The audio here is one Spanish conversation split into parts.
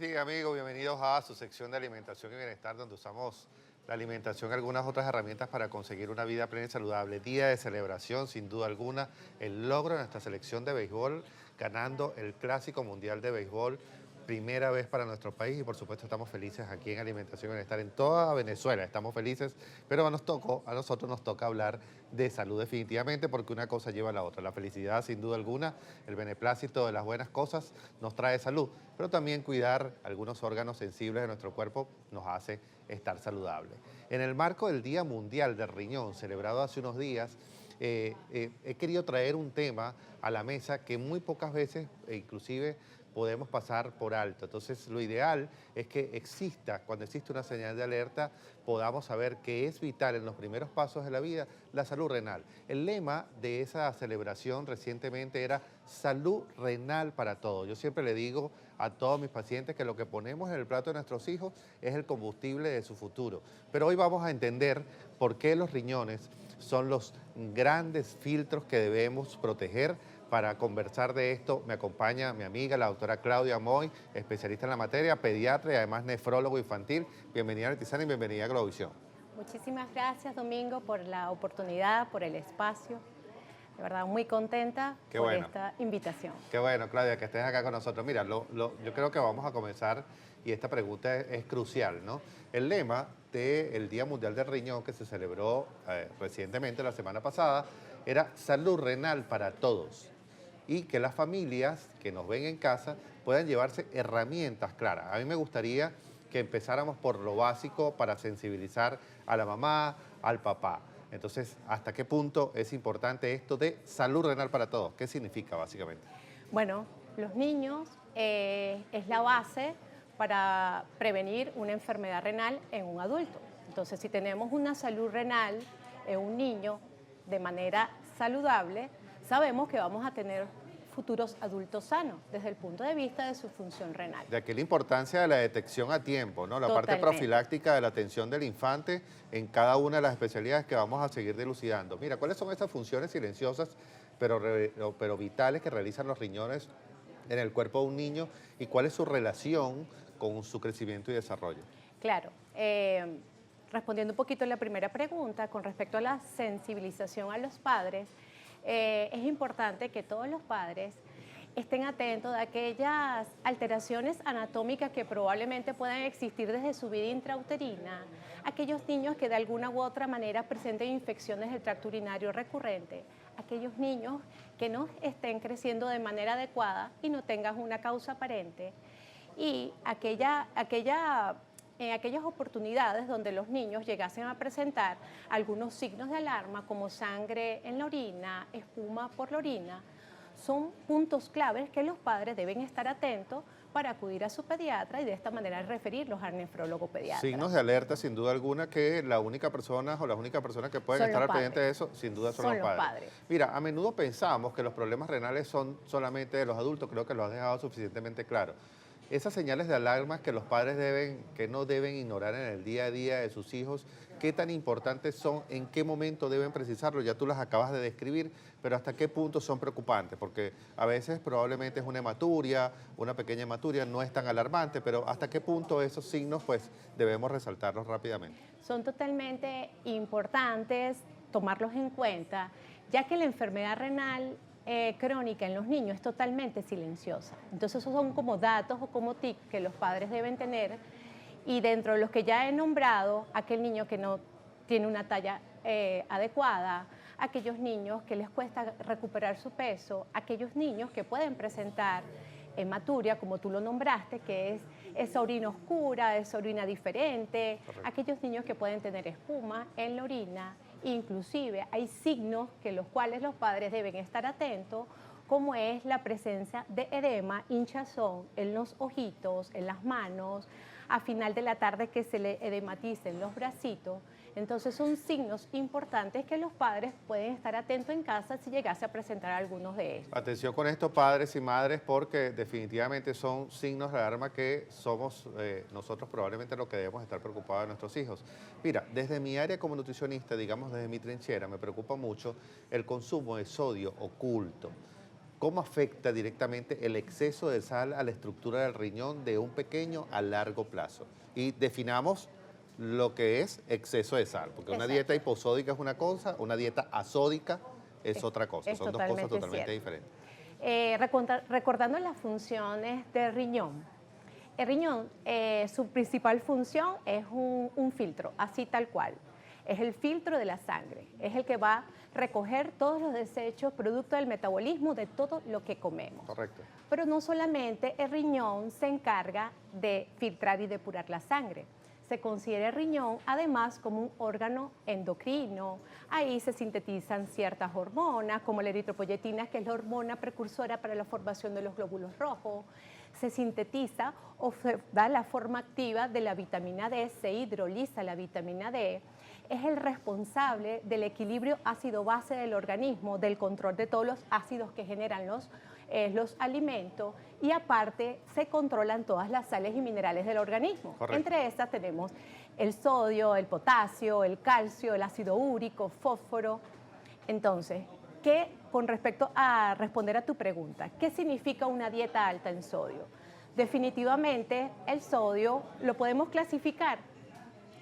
días, amigos. Bienvenidos a su sección de alimentación y bienestar, donde usamos la alimentación y algunas otras herramientas para conseguir una vida plena y saludable. Día de celebración, sin duda alguna, el logro de nuestra selección de béisbol, ganando el Clásico Mundial de Béisbol, primera vez para nuestro país, y por supuesto estamos felices aquí en Alimentación y Bienestar, en toda Venezuela estamos felices, pero a nosotros nos toca hablar de salud definitivamente, porque una cosa lleva a la otra. La felicidad, sin duda alguna, el beneplácito de las buenas cosas nos trae salud, pero también cuidar algunos órganos sensibles de nuestro cuerpo nos hace estar saludable. En el marco del Día Mundial del Riñón, celebrado hace unos días, he querido traer un tema a la mesa que muy pocas veces, inclusive, podemos pasar por alto. Entonces, lo ideal es que cuando existe una señal de alerta, podamos saber que es vital en los primeros pasos de la vida la salud renal. El lema de esa celebración recientemente era salud renal para todos. Yo siempre le digo a todos mis pacientes que lo que ponemos en el plato de nuestros hijos es el combustible de su futuro. Pero hoy vamos a entender por qué los riñones son los grandes filtros que debemos proteger. Para conversar de esto me acompaña mi amiga, la doctora Claudia Moy, especialista en la materia, pediatra y además nefrólogo infantil. Bienvenida a Letizana y bienvenida a Globovisión. Muchísimas gracias, Domingo, por la oportunidad, por el espacio. De verdad, muy contenta por esta invitación. Qué bueno, Claudia, que estés acá con nosotros. Mira, yo creo que vamos a comenzar, y esta pregunta es crucial, ¿no? El lema del Día Mundial del Riñón, que se celebró recientemente, la semana pasada, era salud renal para todos, y que las familias que nos ven en casa puedan llevarse herramientas claras. A mí me gustaría que empezáramos por lo básico para sensibilizar a la mamá, al papá. Entonces, ¿hasta qué punto es importante esto de salud renal para todos? ¿Qué significa básicamente? Bueno, los niños es la base para prevenir una enfermedad renal en un adulto. Entonces, si tenemos una salud renal en un niño de manera saludable, sabemos que vamos a tener futuros adultos sanos desde el punto de vista de su función renal. De aquí la importancia de la detección a tiempo, ¿no? La parte Totalmente. profiláctica de la atención del infante en cada una de las especialidades que vamos a seguir dilucidando. Mira, ¿cuáles son esas funciones silenciosas pero vitales que realizan los riñones en el cuerpo de un niño, y cuál es su relación con su crecimiento y desarrollo? Claro. Respondiendo un poquito a la primera pregunta, con respecto a la sensibilización a los padres, es importante que todos los padres estén atentos a aquellas alteraciones anatómicas que probablemente puedan existir desde su vida intrauterina, aquellos niños que de alguna u otra manera presenten infecciones del tracto urinario recurrente, aquellos niños que no estén creciendo de manera adecuada y no tengan una causa aparente, y en aquellas oportunidades donde los niños llegasen a presentar algunos signos de alarma como sangre en la orina, espuma por la orina, son puntos claves que los padres deben estar atentos para acudir a su pediatra y de esta manera referirlos al nefrólogo pediatra. Signos de alerta, sin duda alguna, que la única persona o las únicas personas que pueden estar al pendiente de eso, sin duda son los padres. Mira, a menudo pensamos que los problemas renales son solamente de los adultos, creo que lo has dejado suficientemente claro. Esas señales de alarma que los padres no deben ignorar en el día a día de sus hijos, ¿qué tan importantes son? ¿En qué momento deben precisarlo? Ya tú las acabas de describir, pero ¿hasta qué punto son preocupantes? Porque a veces probablemente es una hematuria, una pequeña hematuria, no es tan alarmante, pero ¿hasta qué punto esos signos pues debemos resaltarlos rápidamente? Son totalmente importantes tomarlos en cuenta, ya que la enfermedad renal crónica en los niños es totalmente silenciosa. Entonces esos son como datos o como tips que los padres deben tener, y dentro de los que ya he nombrado, aquel niño que no tiene una talla adecuada, aquellos niños que les cuesta recuperar su peso, aquellos niños que pueden presentar hematuria, como tú lo nombraste, que es esa orina oscura, esa orina diferente. Correcto. Aquellos niños que pueden tener espuma en la orina. Inclusive hay signos que los cuales los padres deben estar atentos, como es la presencia de edema, hinchazón en los ojitos, en las manos, a final de la tarde que se le edematicen los bracitos. Entonces son signos importantes que los padres pueden estar atentos en casa si llegase a presentar algunos de estos. Atención con esto, padres y madres, porque definitivamente son signos de alarma que somos nosotros probablemente lo que debemos estar preocupados de nuestros hijos. Mira, desde mi área como nutricionista, digamos desde mi trinchera, me preocupa mucho el consumo de sodio oculto. ¿cómo afecta directamente el exceso de sal a la estructura del riñón de un pequeño a largo plazo? Y definamos lo que es exceso de sal, porque una Exacto. dieta hiposódica es una cosa, una dieta asódica es otra cosa, es son dos cosas totalmente totalmente cierto. diferentes. Recordando las funciones del riñón. El riñón, su principal función es un filtro, así tal cual. Es el filtro de la sangre, es el que va a recoger todos los desechos producto del metabolismo de todo lo que comemos. Correcto. Pero no solamente el riñón se encarga de filtrar y depurar la sangre. Se considera el riñón además como un órgano endocrino. Ahí se sintetizan ciertas hormonas, como la eritropoyetina, que es la hormona precursora para la formación de los glóbulos rojos. Se sintetiza o se da la forma activa de la vitamina D, se hidroliza la vitamina D. Es el responsable del equilibrio ácido-base del organismo, del control de todos los ácidos que generan los alimentos, y aparte se controlan todas las sales y minerales del organismo. Correcto. Entre estas tenemos el sodio, el potasio, el calcio, el ácido úrico, fósforo. Entonces, con respecto a responder a tu pregunta, ¿qué significa una dieta alta en sodio? Definitivamente el sodio lo podemos clasificar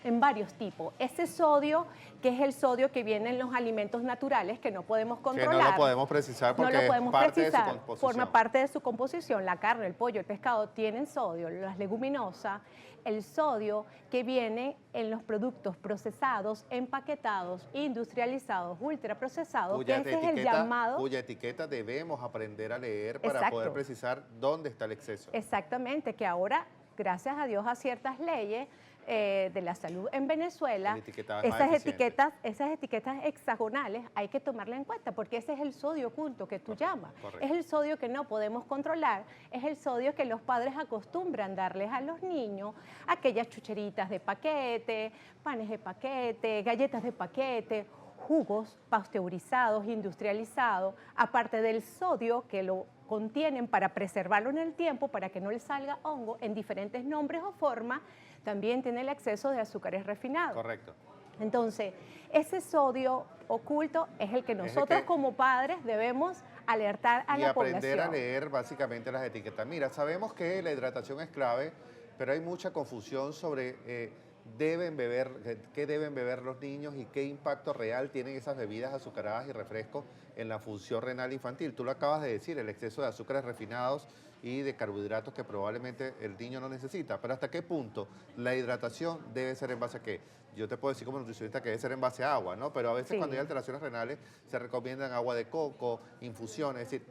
en varios tipos. Ese sodio, que es el sodio que viene en los alimentos naturales, que no podemos controlar. Que no lo podemos precisar porque no lo podemos es parte precisar, de su composición. forma parte de su composición. La carne, el pollo, el pescado tienen sodio, las leguminosas. El sodio que viene en los productos procesados, empaquetados, industrializados, ultraprocesados, que ese es el llamado... Cuya etiqueta debemos aprender a leer para Exacto. poder precisar dónde está el exceso. Exactamente, que ahora, gracias a Dios, a ciertas leyes de la salud en Venezuela, esas etiquetas hexagonales hay que tomarla en cuenta, porque ese es el sodio oculto que tú llamas. Correcto. Es el sodio que no podemos controlar, es el sodio que los padres acostumbran darles a los niños, aquellas chucheritas de paquete, panes de paquete, galletas de paquete, jugos pasteurizados, industrializados, aparte del sodio que lo contienen para preservarlo en el tiempo, para que no le salga hongo en diferentes nombres o formas, también tiene el exceso de azúcares refinados. Correcto. Entonces, ese sodio oculto es el que nosotros como padres debemos alertar a la población. Y aprender a leer básicamente las etiquetas. Mira, sabemos que la hidratación es clave, pero hay mucha confusión sobre qué deben beber los niños y qué impacto real tienen esas bebidas azucaradas y refrescos en la función renal infantil. Tú lo acabas de decir, el exceso de azúcares refinados y de carbohidratos que probablemente el niño no necesita. Pero ¿hasta qué punto la hidratación debe ser en base a qué? Yo te puedo decir como nutricionista que debe ser en base a agua, ¿no? Pero a veces Sí. cuando hay alteraciones renales se recomiendan agua de coco, infusiones, es decir,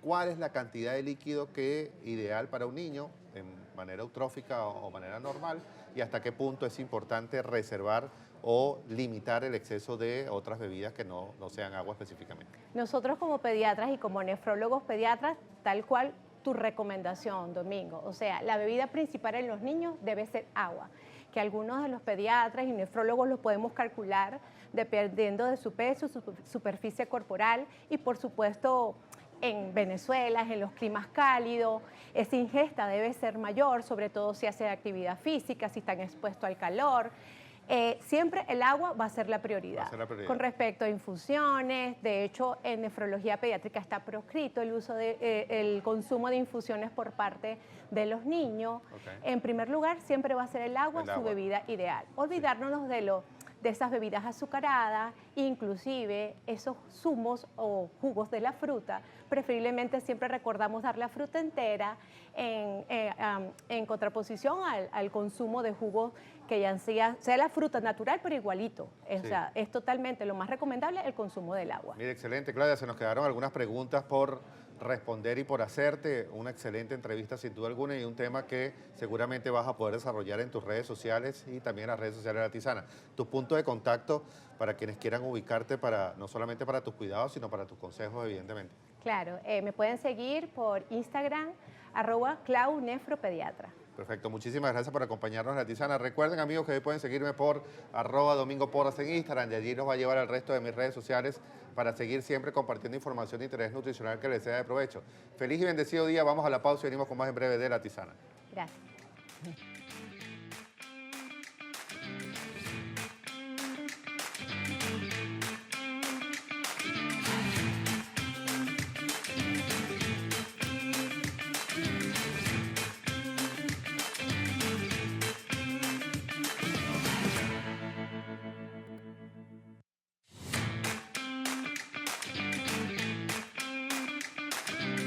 ¿cuál es la cantidad de líquido que ideal para un niño en manera eutrófica o manera normal? Y hasta qué punto es importante reservar o limitar el exceso de otras bebidas que no sean agua específicamente. Nosotros como pediatras y como nefrólogos pediatras, tal cual tu recomendación, Domingo. O sea, la bebida principal en los niños debe ser agua, que algunos de los pediatras y nefrólogos lo podemos calcular dependiendo de su peso, su superficie corporal y por supuesto en Venezuela, en los climas cálidos, esa ingesta debe ser mayor, sobre todo si hace actividad física, si están expuestos al calor. Siempre el agua va a ser la prioridad. Va a ser la prioridad. Con respecto a infusiones, de hecho en nefrología pediátrica está proscrito el uso el consumo de infusiones por parte de los niños. Okay. En primer lugar, siempre va a ser el agua su bebida ideal. Olvidarnos de esas bebidas azucaradas, inclusive esos zumos o jugos de la fruta. Preferiblemente siempre recordamos dar la fruta entera en contraposición al consumo de jugos que ya sea la fruta natural, pero igualito. Sí. O sea, es totalmente lo más recomendable el consumo del agua. Mira, excelente, Claudia. Se nos quedaron algunas preguntas por responder y por hacerte. Una excelente entrevista sin duda alguna y un tema que seguramente vas a poder desarrollar en tus redes sociales y también en las redes sociales de La Tisana. Tu punto de contacto para quienes quieran ubicarte no solamente para tus cuidados, sino para tus consejos, evidentemente. Claro, me pueden seguir por Instagram, @claunefropediatra. Perfecto, muchísimas gracias por acompañarnos en La Tisana. Recuerden, amigos, que hoy pueden seguirme por @DomingoPorras en Instagram, y allí nos va a llevar al resto de mis redes sociales para seguir siempre compartiendo información de interés nutricional que les sea de provecho. Feliz y bendecido día, vamos a la pausa y venimos con más en breve de La Tisana. Gracias.